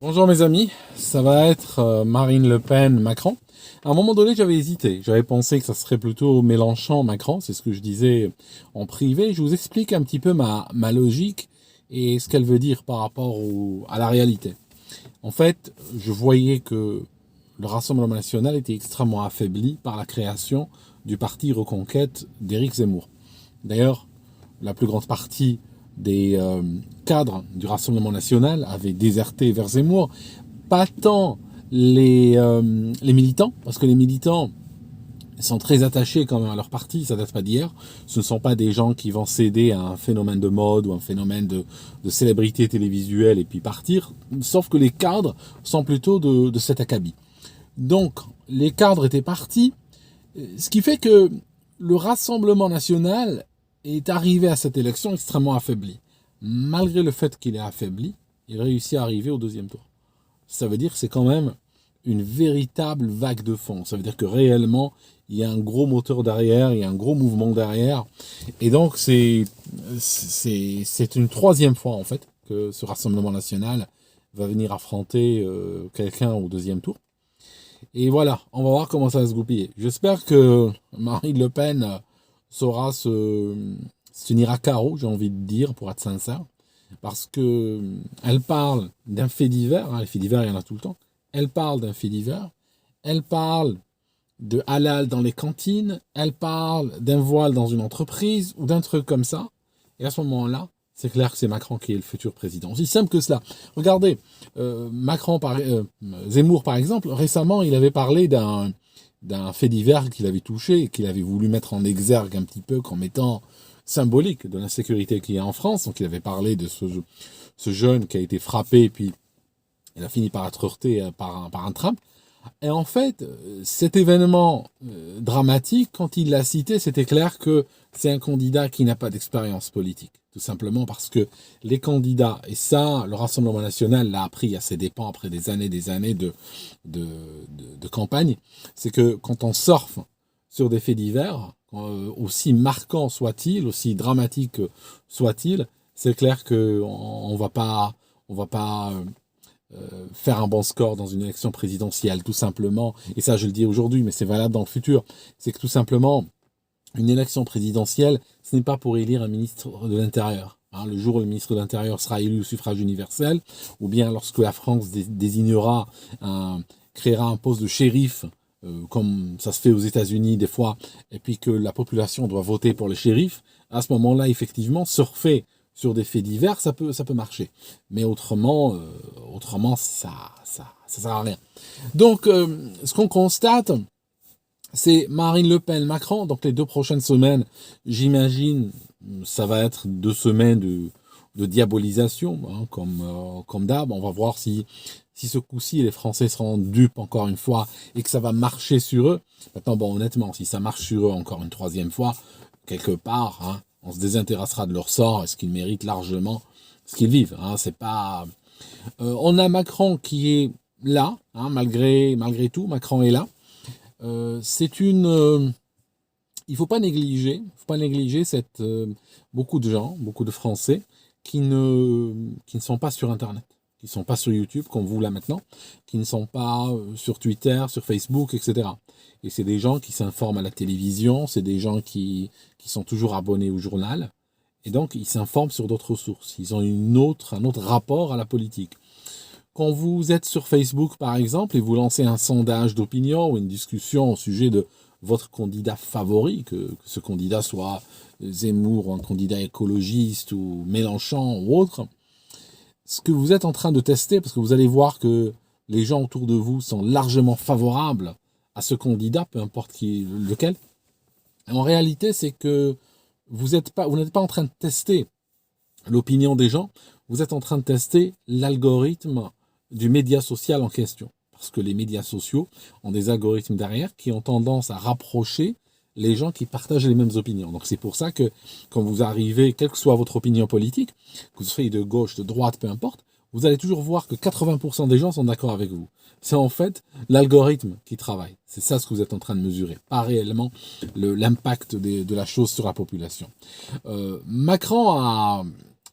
Bonjour mes amis, ça va être Marine Le Pen, Macron. À un moment donné, j'avais hésité. J'avais pensé que ça serait plutôt Mélenchon, Macron. C'est ce que je disais en privé. Je vous explique un petit peu ma logique et ce qu'elle veut dire par rapport à la réalité. En fait, je voyais que le Rassemblement national était extrêmement affaibli par la création du parti Reconquête d'Éric Zemmour. D'ailleurs, la plus grande partie des cadres du Rassemblement national avaient déserté vers Zemmour. Pas tant les militants, parce que les militants sont très attachés quand même à leur parti, ça date pas d'hier. Ce ne sont pas des gens qui vont céder à un phénomène de mode ou un phénomène de célébrité télévisuelle et puis partir, sauf que les cadres sont plutôt de cet acabit. Donc, les cadres étaient partis, ce qui fait que le Rassemblement national est arrivé à cette élection extrêmement affaibli. Malgré le fait qu'il est affaibli, il réussit à arriver au deuxième tour. Ça veut dire que c'est quand même une véritable vague de fond. Ça veut dire que réellement, il y a un gros moteur derrière, il y a un gros mouvement derrière. Et donc, c'est une troisième fois, en fait, que ce Rassemblement national va venir affronter quelqu'un au deuxième tour. Et voilà, on va voir comment ça va se goupiller. J'espère que Marine Le Pen saura se tenir à carreau, j'ai envie de dire, pour être sincère. Parce que elle parle d'un fait divers, hein, les faits divers, il y en a tout le temps. Elle parle d'un fait divers. Elle parle de halal dans les cantines. Elle parle d'un voile dans une entreprise ou d'un truc comme ça. Et à ce moment-là, c'est clair que c'est Macron qui est le futur président. Aussi simple que cela. Regardez, Zemmour, par exemple, récemment, il avait parlé d'un fait divers qu'il avait touché et qu'il avait voulu mettre en exergue un petit peu comme étant symbolique de l'insécurité qu'il y a en France. Donc il avait parlé de ce jeune qui a été frappé et puis il a fini par être heurté par un tram. Et en fait, cet événement dramatique, quand il l'a cité, c'était clair que c'est un candidat qui n'a pas d'expérience politique. Tout simplement parce que les candidats, et ça, le Rassemblement national l'a appris à ses dépens après des années de campagne, c'est que quand on surfe sur des faits divers, aussi marquants soient-ils, aussi dramatiques soient-ils, c'est clair qu'on on va pas faire un bon score dans une élection présidentielle, tout simplement. Et ça, je le dis aujourd'hui, mais c'est valable dans le futur. C'est que tout simplement, une élection présidentielle, ce n'est pas pour élire un ministre de l'Intérieur. Hein, le jour où le ministre de l'Intérieur sera élu au suffrage universel, ou bien lorsque la France désignera, créera un poste de shérif, comme ça se fait aux États-Unis des fois, et puis que la population doit voter pour le shérif, à ce moment-là, effectivement, surfer sur des faits divers, ça peut marcher. Mais autrement, ça sert à rien. Donc, ce qu'on constate, c'est Marine Le Pen, Macron. Donc, les 2 prochaines semaines, j'imagine, ça va être 2 semaines de diabolisation, hein, comme d'hab. On va voir si ce coup-ci, les Français seront dupes encore une fois et que ça va marcher sur eux. Maintenant, bon, honnêtement, si ça marche sur eux encore une troisième fois, quelque part, hein, on se désintéressera de leur sort et ce qu'ils méritent largement, ce qu'ils vivent. Hein, c'est pas. On a Macron qui est là, hein, malgré tout, Macron est là. C'est une. Faut pas négliger beaucoup de gens, beaucoup de Français qui ne sont pas sur Internet, qui ne sont pas sur YouTube comme vous là maintenant, qui ne sont pas sur Twitter, sur Facebook, etc. Et c'est des gens qui s'informent à la télévision, c'est des gens qui sont toujours abonnés au journal, et donc ils s'informent sur d'autres sources. Ils ont un autre rapport à la politique. Quand vous êtes sur Facebook, par exemple, et vous lancez un sondage d'opinion ou une discussion au sujet de votre candidat favori, que ce candidat soit Zemmour ou un candidat écologiste ou Mélenchon ou autre, ce que vous êtes en train de tester, parce que vous allez voir que les gens autour de vous sont largement favorables à ce candidat, peu importe lequel. En réalité, c'est que vous n'êtes pas en train de tester l'opinion des gens, vous êtes en train de tester l'algorithme du média social en question. Parce que les médias sociaux ont des algorithmes derrière qui ont tendance à rapprocher les gens qui partagent les mêmes opinions. Donc c'est pour ça que quand vous arrivez, quelle que soit votre opinion politique, que vous soyez de gauche, de droite, peu importe, vous allez toujours voir que 80% des gens sont d'accord avec vous. C'est en fait l'algorithme qui travaille. C'est ça ce que vous êtes en train de mesurer, pas réellement l'impact de la chose sur la population. Macron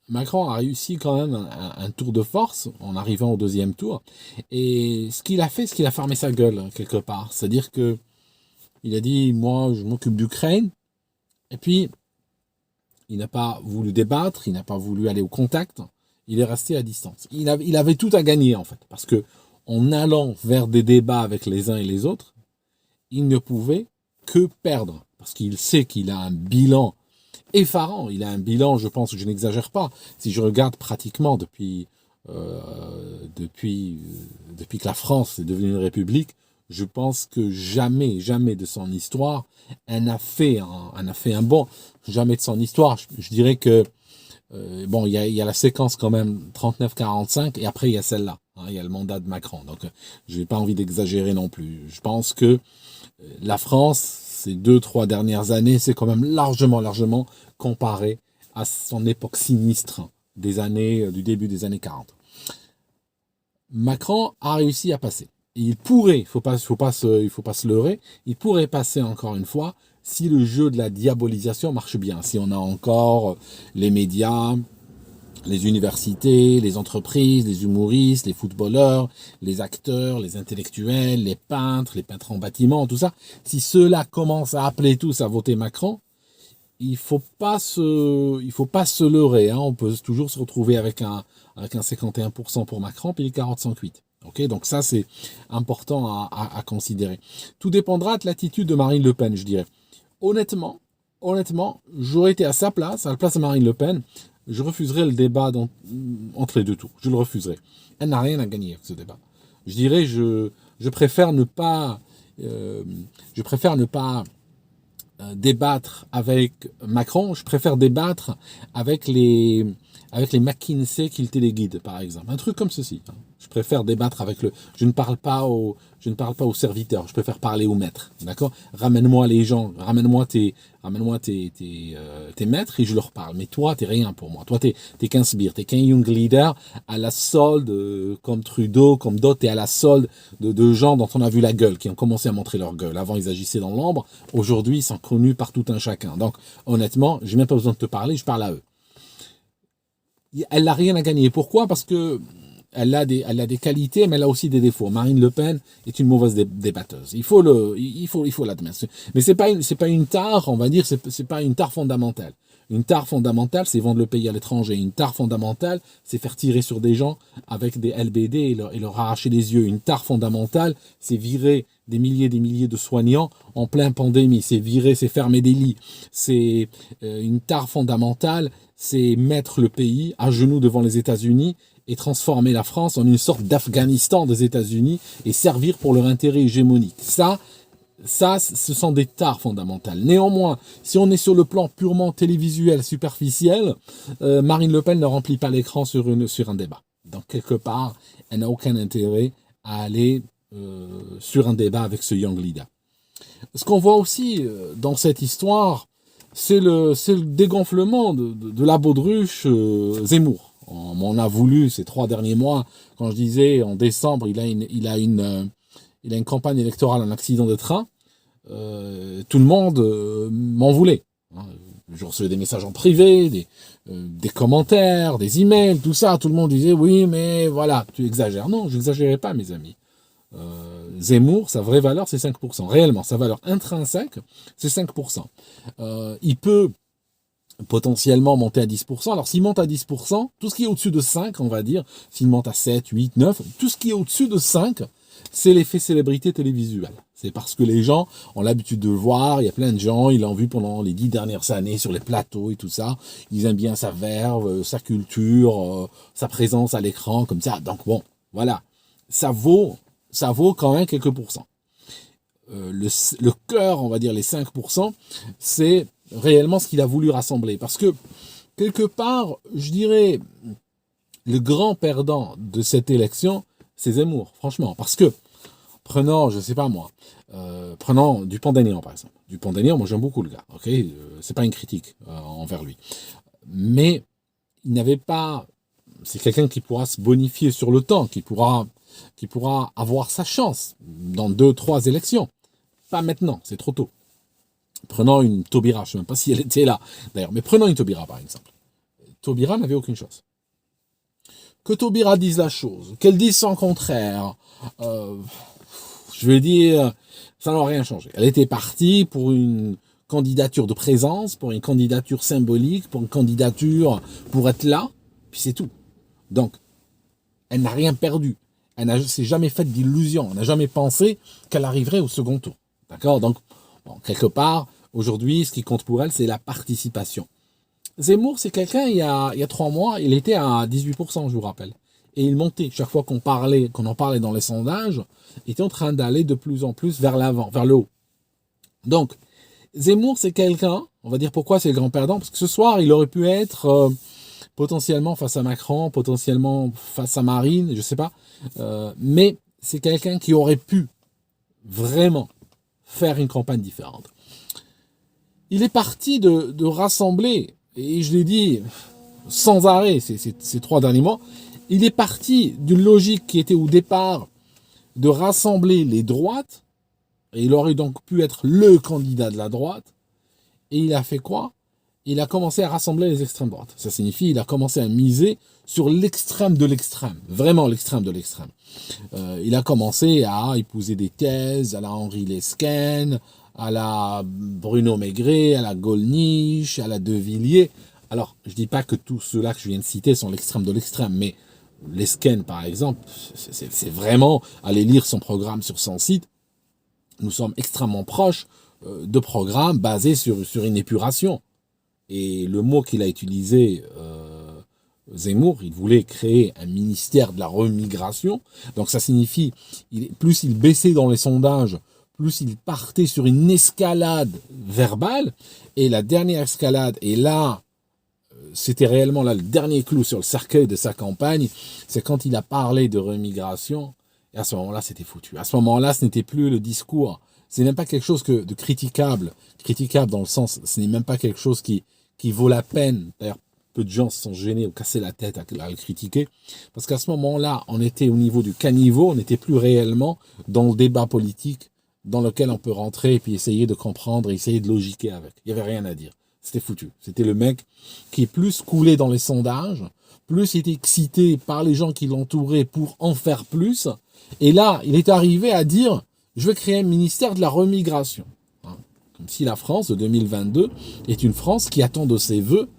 Macron a réussi quand même un tour de force en arrivant au deuxième tour. Et ce qu'il a fait, c'est qu'il a fermé sa gueule, quelque part. C'est-à-dire que il a dit, moi, je m'occupe d'Ukraine. Et puis, il n'a pas voulu débattre, il n'a pas voulu aller au contact. Il est resté à distance. Il avait tout à gagner, en fait. Parce que en allant vers des débats avec les uns et les autres, il ne pouvait que perdre. Parce qu'il sait qu'il a un bilan effarant. Il a un bilan, je pense, je n'exagère pas. Si je regarde pratiquement depuis que la France est devenue une république, je pense que jamais, jamais de son histoire, elle n'a fait un bond. Jamais de son histoire. Je dirais que bon, il y a la séquence quand même 39-45 et après il y a celle-là. Hein, il y a le mandat de Macron. Donc, je n'ai pas envie d'exagérer non plus. Je pense que la France, ces 2-3 dernières années, c'est quand même largement comparé à son époque sinistre du début des années 40. Macron a réussi à passer. Et il pourrait, il faut pas se leurrer, il pourrait passer encore une fois si le jeu de la diabolisation marche bien, si on a encore les médias, les universités, les entreprises, les humoristes, les footballeurs, les acteurs, les intellectuels, les peintres en bâtiment, tout ça. Si ceux-là commencent à appeler tous à voter Macron, il faut pas se leurrer. Hein. On peut toujours se retrouver avec un 51% pour Macron puis 45,8. Ok, donc ça c'est important à considérer. Tout dépendra de l'attitude de Marine Le Pen, je dirais. Honnêtement, j'aurais été à sa place, à la place de Marine Le Pen, je refuserais le débat entre les deux tours. Je le refuserais. Elle n'a rien à gagner avec ce débat. Je dirais, je préfère ne pas, débattre avec Macron. Je préfère débattre avec les McKinsey qui le téléguident, par exemple. Un truc comme ceci. Je préfère débattre avec je ne parle pas aux serviteurs. Je préfère parler aux maîtres. D'accord? Ramène-moi les gens. Ramène-moi tes maîtres et je leur parle. Mais toi, t'es rien pour moi. Toi, t'es qu'un sbire. T'es qu'un young leader à la solde, comme Trudeau, comme d'autres. T'es à la solde de gens dont on a vu la gueule, qui ont commencé à montrer leur gueule. Avant, ils agissaient dans l'ombre. Aujourd'hui, ils sont connus par tout un chacun. Donc, honnêtement, j'ai même pas besoin de te parler. Je parle à eux. Elle n'a rien à gagner. Pourquoi? Parce que elle a des qualités, mais elle a aussi des défauts. Marine Le Pen est une mauvaise débatteuse. Il faut l'admettre. Mais c'est pas une tare, on va dire, c'est pas une tare fondamentale. Une tare fondamentale, c'est vendre le pays à l'étranger. Une tare fondamentale, c'est faire tirer sur des gens avec des LBD et leur arracher les yeux. Une tare fondamentale, c'est virer des milliers de soignants en plein pandémie. C'est fermer des lits. C'est une tare fondamentale, c'est mettre le pays à genoux devant les États-Unis et transformer la France en une sorte d'Afghanistan des États-Unis et servir pour leur intérêt hégémonique. Ça, ce sont des tares fondamentales. Néanmoins, si on est sur le plan purement télévisuel, superficiel, Marine Le Pen ne remplit pas l'écran sur un débat. Donc, quelque part, elle n'a aucun intérêt à aller sur un débat avec ce young leader. Ce qu'on voit aussi dans cette histoire, c'est le dégonflement de la baudruche Zemmour. On m'en a voulu ces 3 derniers mois, quand je disais en décembre, il a une campagne électorale en accident de train. Tout le monde m'en voulait. Hein. Je recevais des messages en privé, des commentaires, des emails, tout ça. Tout le monde disait oui, mais voilà, tu exagères. Non, je n'exagérais pas, mes amis. Zemmour, sa vraie valeur, c'est 5%. Réellement, sa valeur intrinsèque, c'est 5%. Il peut potentiellement monter à 10%. Alors, s'il monte à 10%, tout ce qui est au-dessus de 5, on va dire, s'il monte à 7, 8, 9, tout ce qui est au-dessus de 5, c'est l'effet célébrité télévisuelle. C'est parce que les gens ont l'habitude de le voir. Il y a plein de gens, ils l'ont vu pendant les 10 dernières années sur les plateaux et tout ça. Ils aiment bien sa verve, sa culture, sa présence à l'écran, comme ça. Donc bon, voilà. Ça vaut quand même quelques pourcents. Le cœur, on va dire les 5%, c'est réellement ce qu'il a voulu rassembler. Parce que, quelque part, je dirais, le grand perdant de cette élection, c'est Zemmour, franchement. Parce que, prenons, je sais pas moi, prenons Dupont-Aignan, par exemple. Dupont-Aignan, moi j'aime beaucoup le gars, ok, c'est pas une critique envers lui. Mais, il n'avait pas... C'est quelqu'un qui pourra se bonifier sur le temps, qui pourra avoir sa chance dans 2-3 élections. Pas maintenant, c'est trop tôt. Prenons une Taubira, je ne sais même pas si elle était là, d'ailleurs, mais prenons une Taubira, par exemple. Taubira n'avait aucune chance. Que Taubira dise la chose, qu'elle dise son contraire, je veux dire, ça n'a rien changé. Elle était partie pour une candidature de présence, pour une candidature symbolique, pour une candidature pour être là, puis c'est tout. Donc, elle n'a rien perdu. Elle ne s'est jamais faite d'illusion. Elle n'a jamais pensé qu'elle arriverait au second tour. D'accord? Donc, bon, quelque part, aujourd'hui, ce qui compte pour elle, c'est la participation. Zemmour, c'est quelqu'un, il y a 3 mois, il était à 18%, je vous rappelle. Et il montait. Chaque fois qu'on en parlait dans les sondages, il était en train d'aller de plus en plus vers l'avant, vers le haut. Donc, Zemmour, c'est quelqu'un, on va dire pourquoi c'est le grand perdant, parce que ce soir, il aurait pu être potentiellement face à Macron, potentiellement face à Marine, je sais pas. Mais c'est quelqu'un qui aurait pu vraiment faire une campagne différente. Il est parti de rassembler, et je l'ai dit sans arrêt ces 3 derniers mois, il est parti d'une logique qui était au départ de rassembler les droites, et il aurait donc pu être le candidat de la droite, et il a fait quoi? Il a commencé à rassembler les extrêmes droites. Ça signifie il a commencé à miser sur l'extrême de l'extrême, vraiment l'extrême de l'extrême. Il a commencé à épouser des thèses à la Henri Lesquen, à la Bruno Maigret, à la Gollnisch, à la De Villiers. Alors, je dis pas que tous ceux-là que je viens de citer sont l'extrême de l'extrême, mais Lesquen, par exemple, c'est vraiment aller lire son programme sur son site. Nous sommes extrêmement proches de programmes basés sur une épuration. Et le mot qu'il a utilisé, Zemmour, il voulait créer un ministère de la remigration. Donc ça signifie, plus il baissait dans les sondages, plus il partait sur une escalade verbale. Et la dernière escalade, et là, c'était réellement là le dernier clou sur le cercueil de sa campagne, c'est quand il a parlé de remigration. Et à ce moment-là, c'était foutu. À ce moment-là, ce n'était plus le discours. C'est même pas quelque chose de critiquable dans le sens, ce n'est même pas quelque chose qui vaut la peine. D'ailleurs, peu de gens se sont gênés ou cassé la tête à le critiquer. Parce qu'à ce moment-là, on était au niveau du caniveau, on n'était plus réellement dans le débat politique dans lequel on peut rentrer et puis essayer de comprendre et essayer de logiquer avec. Il n'y avait rien à dire. C'était foutu. C'était le mec qui est plus coulé dans les sondages, plus il était excité par les gens qui l'entouraient pour en faire plus. Et là, il est arrivé à dire « Je vais créer un ministère de la remigration ». Comme si la France de 2022 est une France qui attend de ses voeux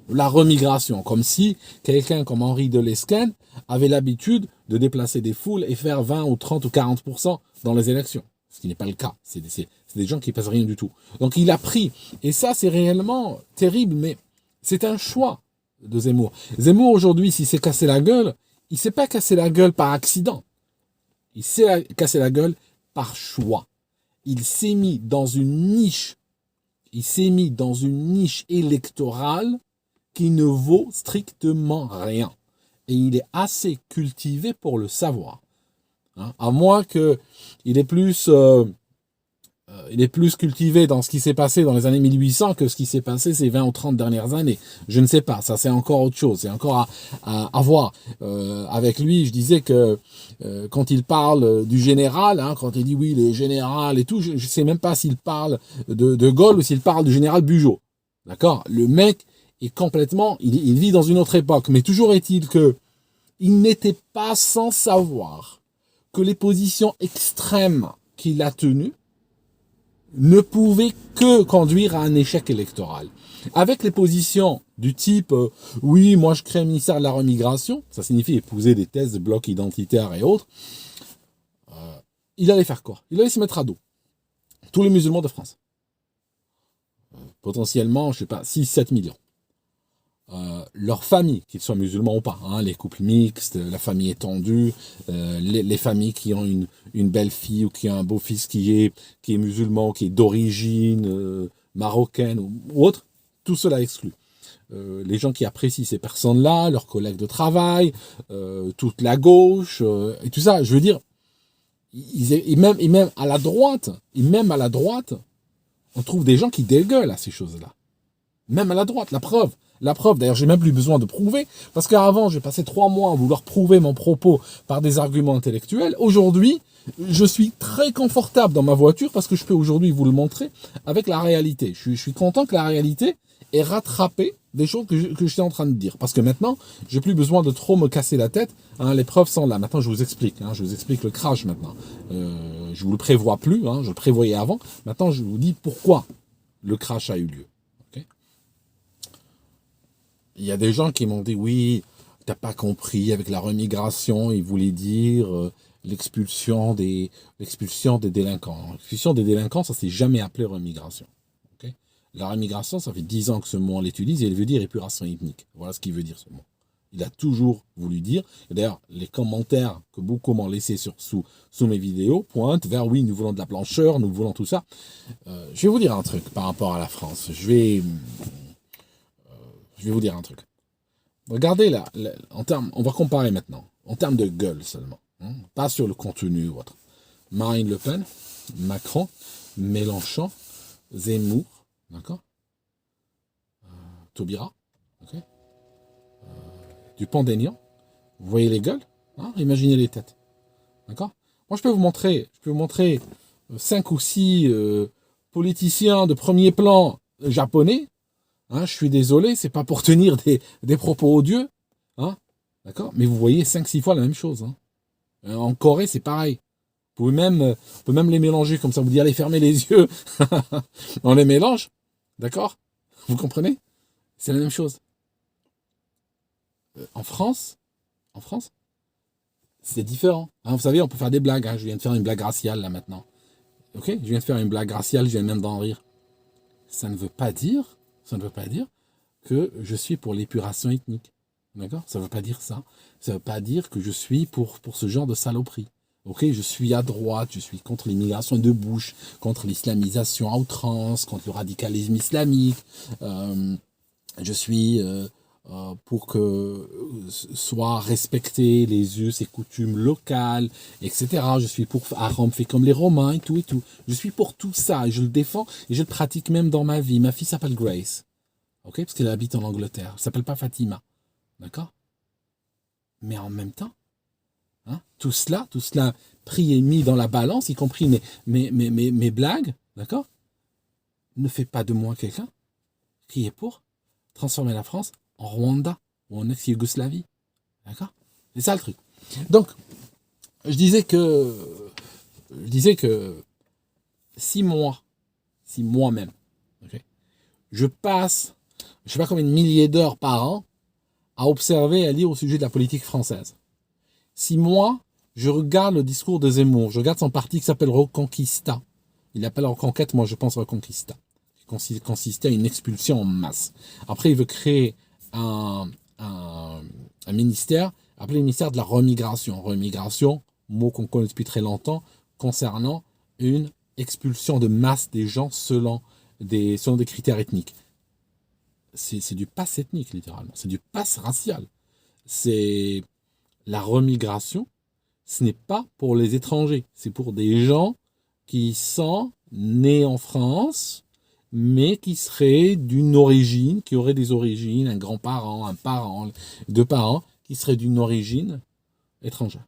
la remigration. Comme si quelqu'un comme Henri de Lesquen avait l'habitude de déplacer des foules et faire 20 ou 30 ou 40% dans les élections. Ce qui n'est pas le cas. C'est des gens qui ne pèsent rien du tout. Donc il a pris. Et ça, c'est réellement terrible, mais c'est un choix de Zemmour. Zemmour, aujourd'hui, s'il s'est cassé la gueule, il ne s'est pas cassé la gueule par accident. Il s'est cassé la gueule par choix. Il s'est mis dans une niche. Il s'est mis dans une niche électorale qui ne vaut strictement rien. Et il est assez cultivé pour le savoir. À moins qu'il est plus cultivé dans ce qui s'est passé dans les années 1800 que ce qui s'est passé ces 20 ou 30 dernières années. Je ne sais pas, ça c'est encore autre chose, c'est encore à voir. Avec lui, je disais que quand il parle du général, quand il dit oui, le général et tout, je ne sais même pas s'il parle de Gaulle ou s'il parle du général Bugeaud. D'accord? Le mec est complètement, il vit dans une autre époque, mais toujours est-il que il n'était pas sans savoir que les positions extrêmes qu'il a tenues ne pouvaient que conduire à un échec électoral. Avec les positions du type oui, moi je crée un ministère de la remigration, ça signifie épouser des thèses de blocs identitaires et autres, il allait faire quoi? Il allait se mettre à dos tous les musulmans de France. Potentiellement, je sais pas, 6-7 millions. Leurs familles, qu'ils soient musulmans ou pas, les couples mixtes, la famille étendue, les familles qui ont une belle fille ou qui ont un beau-fils qui est musulman, qui est d'origine marocaine ou autre, tout cela exclu. Les gens qui apprécient ces personnes-là, leurs collègues de travail, toute la gauche, et tout ça, je veux dire, même à la droite, on trouve des gens qui dégueulent à ces choses-là. Même à la droite, la preuve, d'ailleurs, j'ai même plus besoin de prouver, parce qu'avant, j'ai passé 3 mois à vouloir prouver mon propos par des arguments intellectuels. Aujourd'hui, je suis très confortable dans ma voiture, parce que je peux aujourd'hui vous le montrer avec la réalité. Je suis content que la réalité ait rattrapé des choses que j'étais en train de dire. Parce que maintenant, j'ai plus besoin de trop me casser la tête. Hein, les preuves sont là. Maintenant, je vous explique. Hein, je vous explique le crash maintenant. Je vous le prévois plus. Hein, je le prévoyais avant. Maintenant, je vous dis pourquoi le crash a eu lieu. Okay. Il y a des gens qui m'ont dit, oui, t'as pas compris, avec la remigration, il voulait dire l'expulsion des délinquants. L'expulsion des délinquants, ça s'est jamais appelé remigration. Okay. La remigration, ça fait 10 ans que ce mot on l'utilise et il veut dire épuration ethnique. Voilà ce qu'il veut dire ce mot. Il a toujours voulu dire, et d'ailleurs, les commentaires que beaucoup m'ont laissés sous mes vidéos pointent vers, oui, nous voulons de la blancheur, nous voulons tout ça. Je vais vous dire un truc par rapport à la France. Je vais vous dire un truc. Regardez là, en termes, on va comparer maintenant, en termes de gueule seulement, hein, pas sur le contenu ou autre. Marine Le Pen, Macron, Mélenchon, Zemmour, d'accord, Taubira, ok, Dupont-Aignan, vous voyez les gueules, hein, imaginez les têtes, d'accord. Moi je peux vous montrer 5 ou 6 politiciens de premier plan japonais. Hein, je suis désolé, c'est pas pour tenir des propos odieux, hein, d'accord. Mais vous voyez 5-6 fois la même chose. Hein. En Corée, c'est pareil. On peut même les mélanger comme ça. Vous dites, allez, fermez les yeux. On les mélange, d'accord. Vous comprenez? C'est la même chose. En France, c'est différent. Hein, vous savez, on peut faire des blagues. Hein. Je viens de faire une blague raciale là maintenant. Ok, je viens de faire une blague raciale, je viens même d'en rire. Ça ne veut pas dire que je suis pour l'épuration ethnique. D'accord? Ça ne veut pas dire ça. Ça ne veut pas dire que je suis pour ce genre de saloperie. Ok? Je suis à droite, je suis contre l'immigration de Bush, contre l'islamisation à outrance, contre le radicalisme islamique. Je suis pour que soient respectés les us et coutumes locales, etc. Je suis pour Rome fait comme les Romains et tout et tout. Je suis pour tout ça et je le défends et je le pratique même dans ma vie. Ma fille s'appelle Grace, ok, parce qu'elle habite en Angleterre. Elle s'appelle pas Fatima, d'accord. Mais en même temps, hein, tout cela pris et mis dans la balance, y compris mes blagues, d'accord, ne fait pas de moi quelqu'un qui est pour transformer la France en Rwanda ou en ex-Yougoslavie. D'accord? C'est ça le truc. Donc, je disais que si moi-même, okay, je passe, je sais pas combien de milliers d'heures par an à observer et à lire au sujet de la politique française. Si moi, je regarde le discours de Zemmour, je regarde son parti qui s'appelle Reconquista, il appelle Reconquête, moi je pense Reconquista, qui consistait à une expulsion en masse. Après, il veut créer un ministère, appelé le ministère de la remigration. Remigration, mot qu'on connaît depuis très longtemps, concernant une expulsion de masse des gens selon des critères ethniques. C'est du pass ethnique, littéralement. C'est du pass racial. C'est la remigration, ce n'est pas pour les étrangers. C'est pour des gens qui sont nés en France, mais qui seraient d'une origine, qui auraient des origines, un grand-parent, un parent, 2 parents, qui seraient d'une origine étrangère.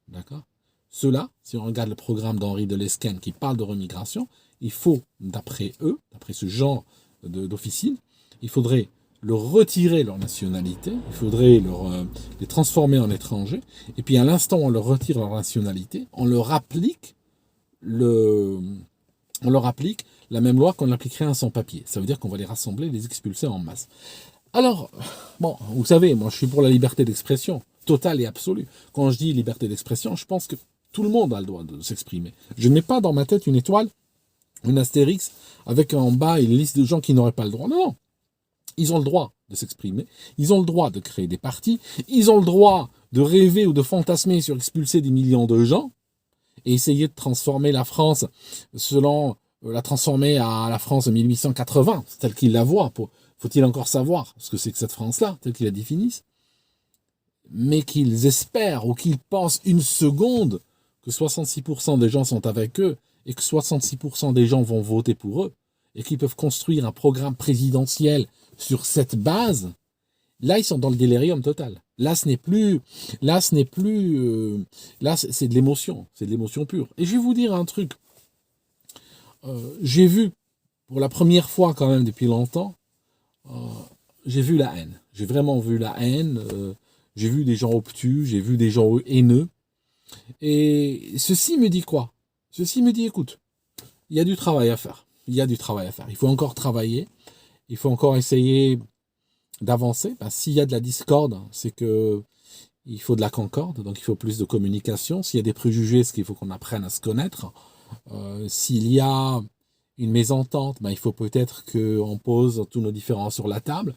D'accord? Cela, si on regarde le programme d'Henri de Lesquen qui parle de remigration, il faut, d'après eux, d'après ce genre d'officine, il faudrait leur retirer leur nationalité, il faudrait les transformer en étrangers, et puis à l'instant où on leur retire leur nationalité, on leur applique la même loi qu'on appliquerait à un sans-papier. Ça veut dire qu'on va les rassembler, les expulser en masse. Alors, bon, vous savez, moi je suis pour la liberté d'expression, totale et absolue. Quand je dis liberté d'expression, je pense que tout le monde a le droit de s'exprimer. Je ne mets pas dans ma tête une étoile, une astérix, avec en bas une liste de gens qui n'auraient pas le droit. Non, non. Ils ont le droit de s'exprimer, ils ont le droit de créer des partis, ils ont le droit de rêver ou de fantasmer sur expulser des millions de gens et essayer de transformer la France la transformer à la France de 1880, telle qu'ils la voient. Faut-il encore savoir ce que c'est que cette France-là, telle qu'ils la définissent? Mais qu'ils espèrent ou qu'ils pensent une seconde que 66% des gens sont avec eux et que 66% des gens vont voter pour eux et qu'ils peuvent construire un programme présidentiel sur cette base, là, ils sont dans le délirium total. Là, c'est de l'émotion. C'est de l'émotion pure. Et je vais vous dire un truc. J'ai vu, pour la première fois quand même depuis longtemps, j'ai vu la haine. J'ai vraiment vu la haine. J'ai vu des gens obtus, j'ai vu des gens haineux. Et ceci me dit quoi? Ceci me dit, écoute, il y a du travail à faire. Il y a du travail à faire. Il faut encore travailler. Il faut encore essayer d'avancer. Ben, s'il y a de la discorde, c'est que il faut de la concorde, donc il faut plus de communication. S'il y a des préjugés, c'est qu'il faut qu'on apprenne à se connaître. S'il y a une mésentente, ben, il faut peut-être qu'on pose tous nos différends sur la table.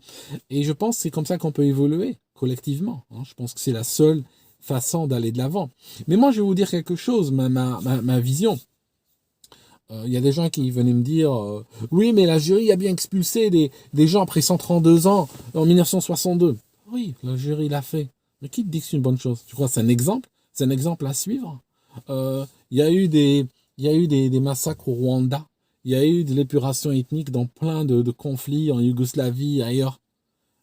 Et je pense que c'est comme ça qu'on peut évoluer collectivement. Hein. Je pense que c'est la seule façon d'aller de l'avant. Mais moi, je vais vous dire quelque chose, ma vision. Il y a des gens qui venaient me dire oui, mais l'Algérie a bien expulsé des gens après 132 ans en 1962. Oui, l'Algérie l'a fait. Mais qui te dit que c'est une bonne chose? Tu crois que c'est un exemple? C'est un exemple à suivre? Il y a eu des massacres au Rwanda. Il y a eu de l'épuration ethnique dans plein de conflits en Yougoslavie, ailleurs.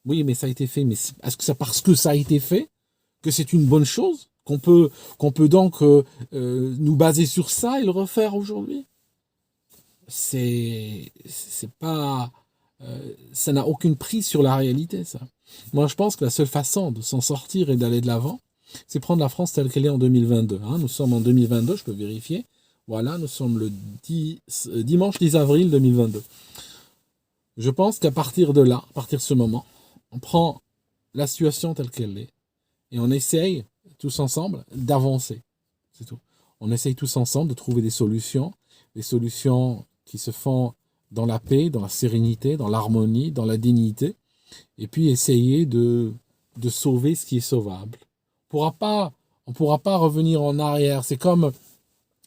Oui, mais ça a été fait. Mais est-ce que c'est parce que ça a été fait que c'est une bonne chose? Qu'on peut donc nous baser sur ça et le refaire aujourd'hui? C'est pas ça n'a aucune prise sur la réalité, ça. Moi, je pense que la seule façon de s'en sortir et d'aller de l'avant, c'est prendre la France telle qu'elle est en 2022. Hein. Nous sommes en 2022, je peux vérifier. Voilà, nous sommes le dimanche 10 avril 2022. Je pense qu'à partir de là, à partir de ce moment, on prend la situation telle qu'elle est et on essaye tous ensemble d'avancer. C'est tout. On essaye tous ensemble de trouver des solutions qui se font dans la paix, dans la sérénité, dans l'harmonie, dans la dignité, et puis essayer de sauver ce qui est sauvable. On pourra pas revenir en arrière. C'est comme,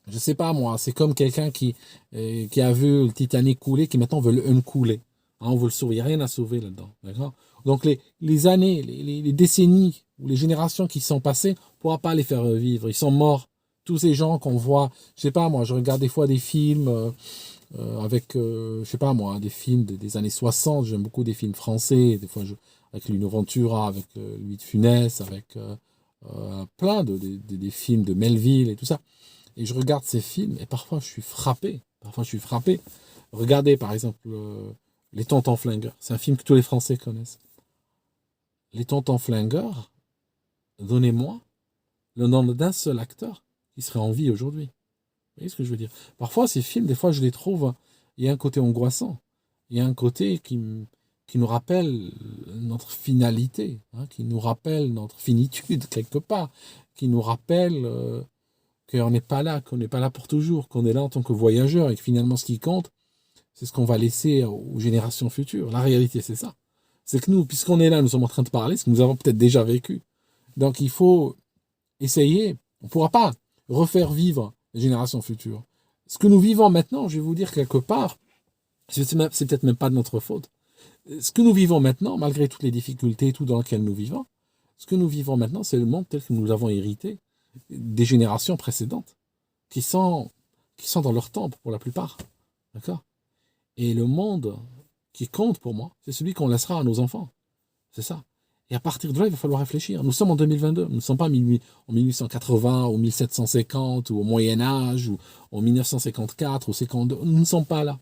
je sais pas moi, c'est comme quelqu'un qui a vu le Titanic couler, qui maintenant veut le couler. Hein, on veut le sauver, il n'y a rien à sauver là-dedans. D'accord? Donc les années, les décennies, ou les générations qui sont passées, on ne pourra pas les faire revivre. Ils sont morts. Tous ces gens qu'on voit, je sais pas moi, je regarde des fois des films avec, je sais pas moi, des films des années 60, j'aime beaucoup des films français, des fois avec Lino Ventura, avec Louis de Funès, avec plein des films de Melville et tout ça. Et je regarde ces films et parfois je suis frappé. Regardez par exemple Les Tontons Flingueurs. C'est un film que tous les Français connaissent. Les Tontons Flingueurs, donnez-moi le nom d'un seul acteur qui serait en vie aujourd'hui. Vous voyez ce que je veux dire? Parfois, ces films, des fois, je les trouve, il y a un côté angoissant. Il y a un côté qui nous rappelle notre finalité, hein, qui nous rappelle notre finitude quelque part, qui nous rappelle qu'on n'est pas là pour toujours, qu'on est là en tant que voyageur et que finalement, ce qui compte, c'est ce qu'on va laisser aux générations futures. La réalité, c'est ça. C'est que nous, puisqu'on est là, nous sommes en train de parler, ce que nous avons peut-être déjà vécu. Donc, il faut essayer. On ne pourra pas refaire vivre les générations futures. Ce que nous vivons maintenant, je vais vous dire quelque part, c'est peut-être même pas de notre faute. Ce que nous vivons maintenant, malgré toutes les difficultés, tout dans lequel nous vivons, ce que nous vivons maintenant, c'est le monde tel que nous l'avons hérité des générations précédentes, qui sont dans leur temps pour la plupart. D'accord? Et le monde qui compte pour moi, c'est celui qu'on laissera à nos enfants. C'est ça. Et à partir de là, il va falloir réfléchir. Nous sommes en 2022. Nous ne sommes pas en 1880, ou 1750, ou au Moyen-Âge, ou en 1954, ou 52. Nous ne sommes pas là.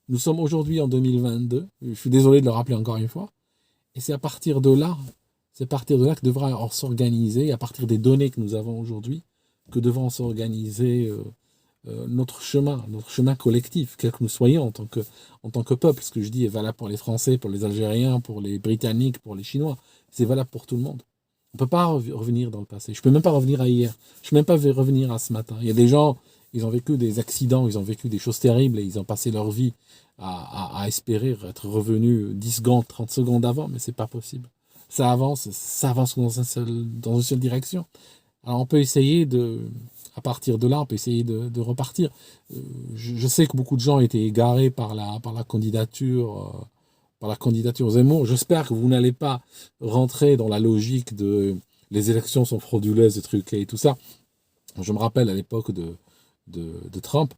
Nous sommes aujourd'hui en 2022. Je suis désolé de le rappeler encore une fois. Et c'est à partir de là, que devra s'organiser, à partir des données que nous avons aujourd'hui, que devront s'organiser notre chemin collectif, quel que nous soyons en tant que peuple. Ce que je dis est valable pour les Français, pour les Algériens, pour les Britanniques, pour les Chinois. C'est valable pour tout le monde. On ne peut pas revenir dans le passé. Je ne peux même pas revenir à hier. Je ne peux même pas revenir à ce matin. Il y a des gens, ils ont vécu des accidents, ils ont vécu des choses terribles et ils ont passé leur vie à espérer être revenus 10 secondes, 30 secondes avant, mais c'est pas possible. Ça avance dans une seule direction. Alors on peut essayer à partir de là, on peut essayer de repartir. Je sais que beaucoup de gens étaient égarés par la candidature Zemmour. J'espère que vous n'allez pas rentrer dans la logique de les élections sont frauduleuses et truquées et tout ça. Je me rappelle à l'époque de Trump,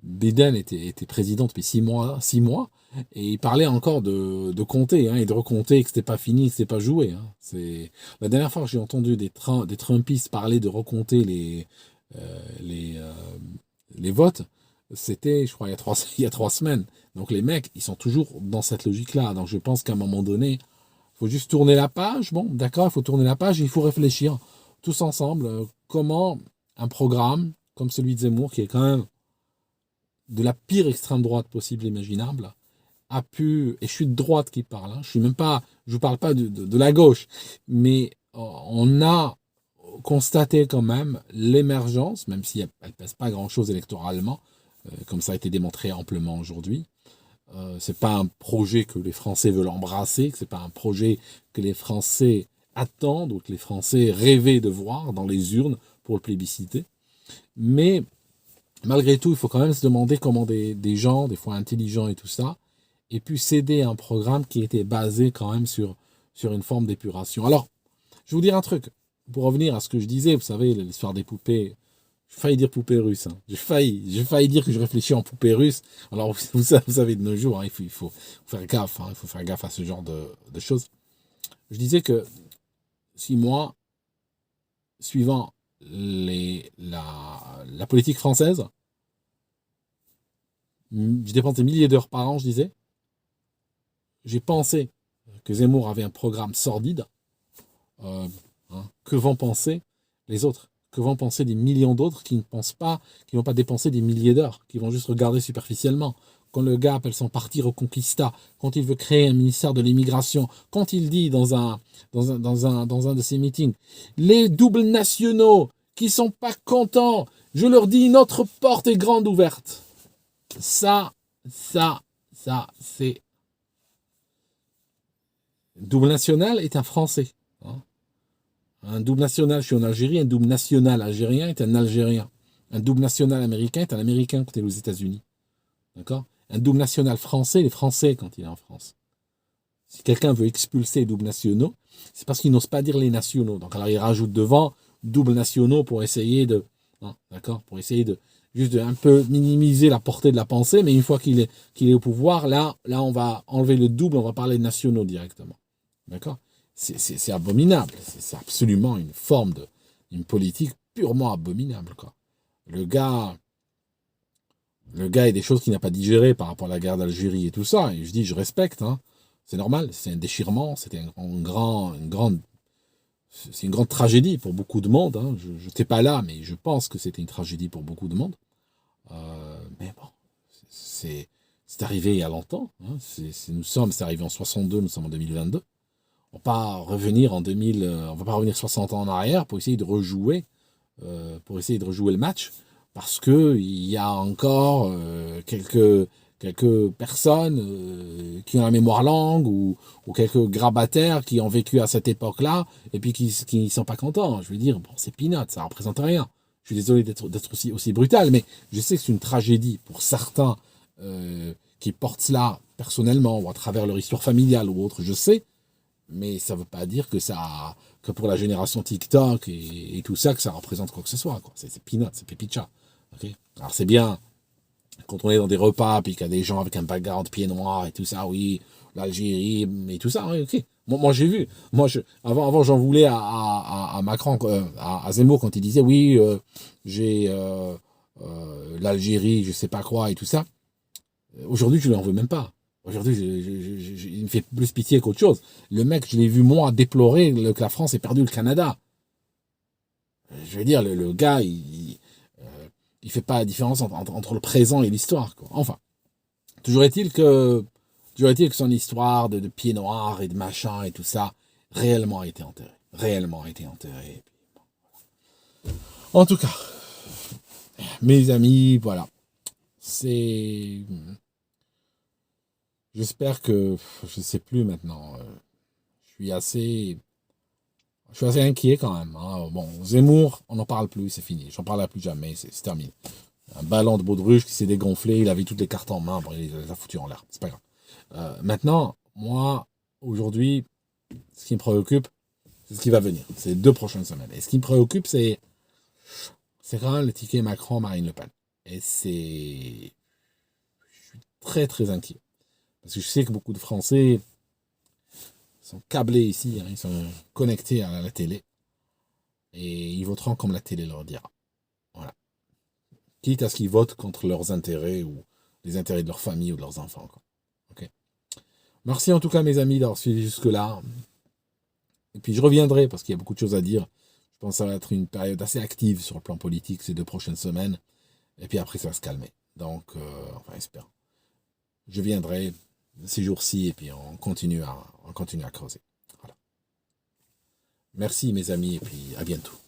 Biden était président depuis 6 mois, et il parlait encore de compter, hein, et de recompter, que c'était pas fini, que c'était pas joué. Hein. La dernière fois que j'ai entendu des Trumpistes parler de recompter les votes, c'était, je crois, il y a 3 semaines. Donc les mecs, ils sont toujours dans cette logique-là. Donc je pense qu'à un moment donné, il faut juste tourner la page. Bon, d'accord, il faut tourner la page et il faut réfléchir tous ensemble comment un programme comme celui de Zemmour, qui est quand même de la pire extrême droite possible imaginable, a pu, et je suis de droite qui parle, je suis même pas, je vous parle pas de la gauche, mais on a constaté quand même l'émergence, même si elle ne pèse pas grand-chose électoralement, comme ça a été démontré amplement aujourd'hui. C'est pas un projet que les Français veulent embrasser, que c'est pas un projet que les Français attendent ou que les Français rêvaient de voir dans les urnes pour le plébisciter. Mais malgré tout, il faut quand même se demander comment des gens, des fois intelligents et tout ça, aient pu céder à un programme qui était basé quand même sur une forme d'épuration. Alors, je vais vous dire un truc. Pour revenir à ce que je disais, vous savez, l'histoire des poupées, j'ai failli dire poupées russes. J'ai failli dire que je réfléchis en poupées russes. Alors, vous savez, de nos jours, il faut faire gaffe. Il faut faire gaffe à ce genre de choses. Je disais que si moi, suivant la politique française, je dépense des milliers d'heures par an, je disais, j'ai pensé que Zemmour avait un programme sordide. Que vont penser les autres? Que vont penser des millions d'autres qui ne pensent pas, qui ne vont pas dépenser des milliers d'heures, qui vont juste regarder superficiellement? Quand le gars appelle son parti Reconquista, quand il veut créer un ministère de l'immigration, quand il dit dans un de ses meetings, les doubles nationaux qui sont pas contents, je leur dis notre porte est grande ouverte. Ça, c'est... Double national est un Français. Un double national, je suis en Algérie, un double national algérien est un Algérien. Un double national américain est un Américain quand il est aux États-Unis. D'accord? Un double national français, il est français quand il est en France. Si quelqu'un veut expulser les doubles nationaux, c'est parce qu'il n'ose pas dire les nationaux. Donc alors il rajoute devant double nationaux pour essayer de... d'accord? Pour essayer de juste un peu minimiser la portée de la pensée, mais une fois qu'il est au pouvoir, là on va enlever le double, on va parler de nationaux directement. D'accord? C'est abominable. C'est absolument une politique purement abominable, quoi. Le gars a des choses qu'il n'a pas digérées par rapport à la guerre d'Algérie et tout ça. Et je dis, je respecte, c'est normal. C'est un déchirement, c'était une grande tragédie pour beaucoup de monde. Je n'étais pas là, mais je pense que c'était une tragédie pour beaucoup de monde. Mais bon, c'est arrivé il y a longtemps. C'est arrivé en 62, nous sommes en 2022. On va pas revenir on va pas revenir 60 ans en arrière pour essayer de rejouer le match, parce que il y a encore quelques personnes qui ont la mémoire longue ou quelques grabataires qui ont vécu à cette époque-là et puis qui sont pas contents. Je veux dire, bon, c'est peanuts, ça représente rien. Je suis désolé d'être aussi brutal, mais je sais que c'est une tragédie pour certains qui portent cela personnellement ou à travers leur histoire familiale ou autre, je sais. Mais ça ne veut pas dire que pour la génération TikTok et tout ça, que ça représente quoi que ce soit, quoi. C'est peanuts, c'est pépicha. Okay. Alors c'est bien, quand on est dans des repas, puis qu'il y a des gens avec un background pied noir et tout ça, oui, l'Algérie, et tout ça, oui, ok. Moi j'ai vu. Avant j'en voulais à Macron, à Zemmour, quand il disait, oui, j'ai l'Algérie, je sais pas quoi, et tout ça. Aujourd'hui, je ne l'en veux même pas. Aujourd'hui, il me fait plus pitié qu'autre chose. Le mec, je l'ai vu, moi, déplorer que la France ait perdu le Canada. Je veux dire, le gars, il fait pas la différence entre le présent et l'histoire, quoi. Enfin, toujours est-il que son histoire de pieds noirs et de machin et tout ça, réellement a été enterrée. Réellement a été enterrée. En tout cas, mes amis, voilà. J'espère que... Je sais plus maintenant. Je suis assez inquiet quand même. Bon, Zemmour, on n'en parle plus, c'est fini. J'en parlerai plus jamais, c'est terminé. Un ballon de baudruche qui s'est dégonflé, il avait toutes les cartes en main, bon, il les a foutues en l'air. C'est pas grave. Maintenant, moi, aujourd'hui, ce qui me préoccupe, c'est ce qui va venir. C'est les 2 prochaines semaines. Et ce qui me préoccupe, c'est quand même le ticket Macron-Marine Le Pen. Et je suis très très inquiet. Parce que je sais que beaucoup de Français sont câblés ici, ils sont connectés à la télé. Et ils voteront comme la télé leur dira. Voilà. quitte à ce qu'ils votent contre leurs intérêts ou les intérêts de leur famille ou de leurs enfants, quoi. Ok. Merci en tout cas, mes amis, d'avoir suivi jusque-là. Et puis je reviendrai parce qu'il y a beaucoup de choses à dire. Je pense que ça va être une période assez active sur le plan politique ces 2 prochaines semaines. Et puis après, ça va se calmer. Donc, enfin, j'espère. Je viendrai ces jours-ci et puis on continue à creuser. Voilà. Merci, mes amis, et puis à bientôt.